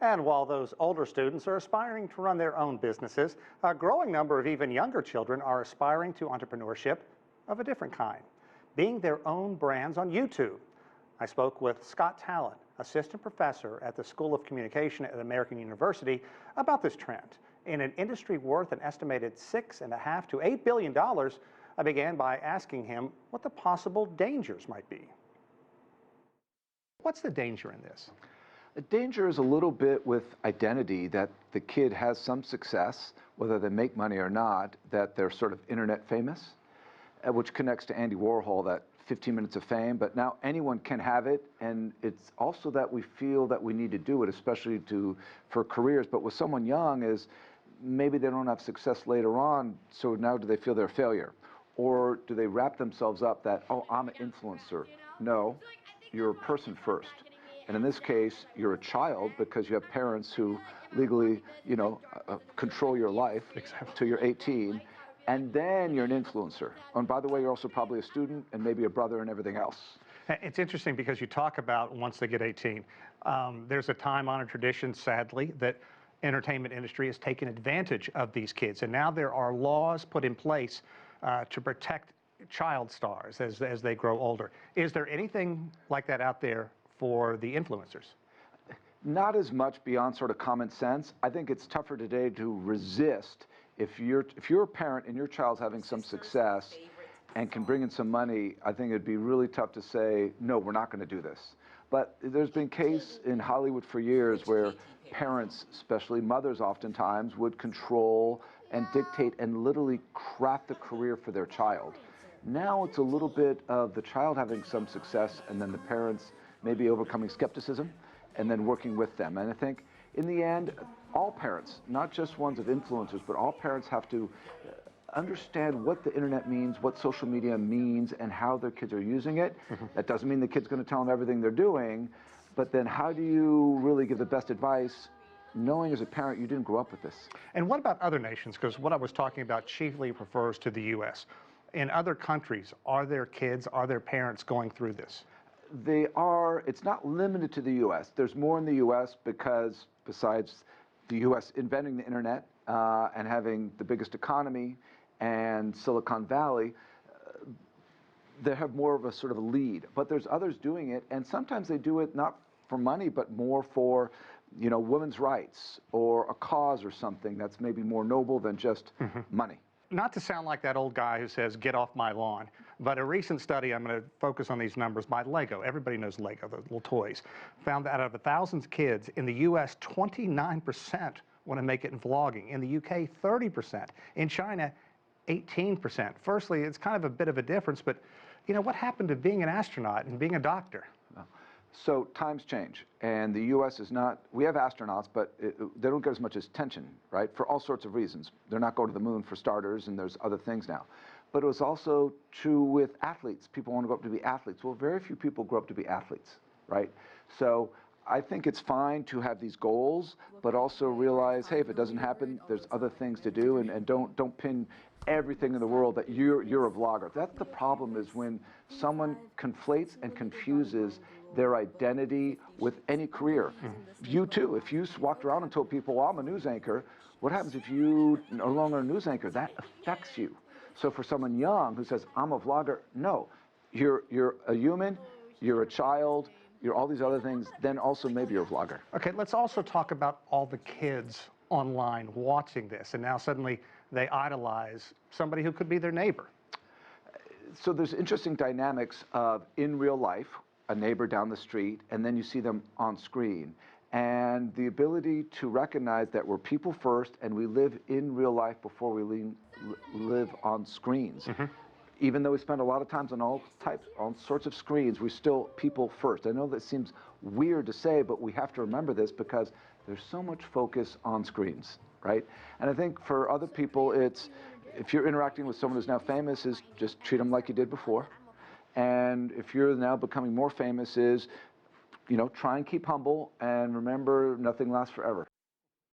And while those older students are aspiring to run their own businesses, a growing number of even younger children are aspiring to entrepreneurship of a different kind, being their own brands on YouTube. I spoke with Scott Talan, assistant professor at the School of Communication at American University, about this trend. In an industry worth an estimated $6.5 to $8 billion, I began by asking him what the possible dangers might be. What's the danger in this? The danger is a little bit with identity, that the kid has some success, whether they make money or not, that they're sort of internet famous, which connects to Andy Warhol, that 15 minutes of fame, but now anyone can have it, and it's also that we feel that we need to do it, especially for careers. But with someone young is maybe they don't have success later on, so now do they feel they're a failure? Or do they wrap themselves up that, oh, I'm an influencer? No, you're a person first. And in this case, you're a child because you have parents who legally, control your life till you're 18, and then you're an influencer. And by the way, you're also probably a student and maybe a brother and everything else. It's interesting because you talk about once they get 18. There's a time-honored tradition, sadly, that entertainment industry has taken advantage of these kids, and now there are laws put in place to protect child stars as they grow older. Is there anything like that out there for the influencers? Not as much beyond sort of common sense. I think it's tougher today to resist. If you're a parent and your child's having some success and can bring in some money, I think it'd be really tough to say, no, we're not going to do this. But there's been case in Hollywood for years where parents, especially mothers oftentimes, would control and dictate and literally craft the career for their child. Now it's a little bit of the child having some success and then the parents maybe overcoming skepticism and then working with them. And I think in the end, all parents, not just ones of influencers, but all parents have to understand what the internet means, what social media means, and how their kids are using it. That doesn't mean the kid's going to tell them everything they're doing, but then how do you really give the best advice, knowing as a parent you didn't grow up with this? And what about other nations? Because what I was talking about chiefly refers to the U.S. In other countries, are there kids, are there parents going through this? They are. It's not limited to the U.S. There's more in the U.S. because besides the U.S. inventing the internet and having the biggest economy and Silicon Valley, they have more of a sort of a lead. But there's others doing it, and sometimes they do it not for money, but more for, women's rights or a cause or something that's maybe more noble than just money. Not to sound like that old guy who says, get off my lawn, but a recent study, I'm going to focus on these numbers, by Lego, everybody knows Lego, the little toys, found that out of 1,000 kids in the U.S., 29% want to make it in vlogging. In the U.K., 30%. In China, 18%. Firstly, it's kind of a bit of a difference, but what happened to being an astronaut and being a doctor? So times change, and the U.S. is not, we have astronauts, but they don't get as much attention, right, for all sorts of reasons. They're not going to the moon for starters, and there's other things now. But it was also true with athletes. People want to go up to be athletes. Well, very few people grow up to be athletes, right? So I think it's fine to have these goals, but also realize, hey, if it doesn't happen, there's other things to do, and don't pin everything in the world that you're a vlogger. That's the problem, is when someone conflates and confuses their identity with any career. You too, if you walked around and told people, well, I'm a news anchor, what happens if you are no longer a news anchor? That affects you. So for someone young who says, I'm a vlogger, no, you're a human, you're a child, you're all these other things, then also maybe you're a vlogger. Okay, let's also talk about all the kids online watching this, and now suddenly they idolize somebody who could be their neighbor. So there's interesting dynamics of, in real life, a neighbor down the street, and then you see them on screen. And the ability to recognize that we're people first and we live in real life before we live on screens. Even though we spend a lot of times on all sorts of screens, we're still people first. I know that seems weird to say, but we have to remember this because there's so much focus on screens, right? And I think for other people, it's, if you're interacting with someone who's now famous, is just treat them like you did before. And if you're now becoming more famous, is, try and keep humble and remember nothing lasts forever.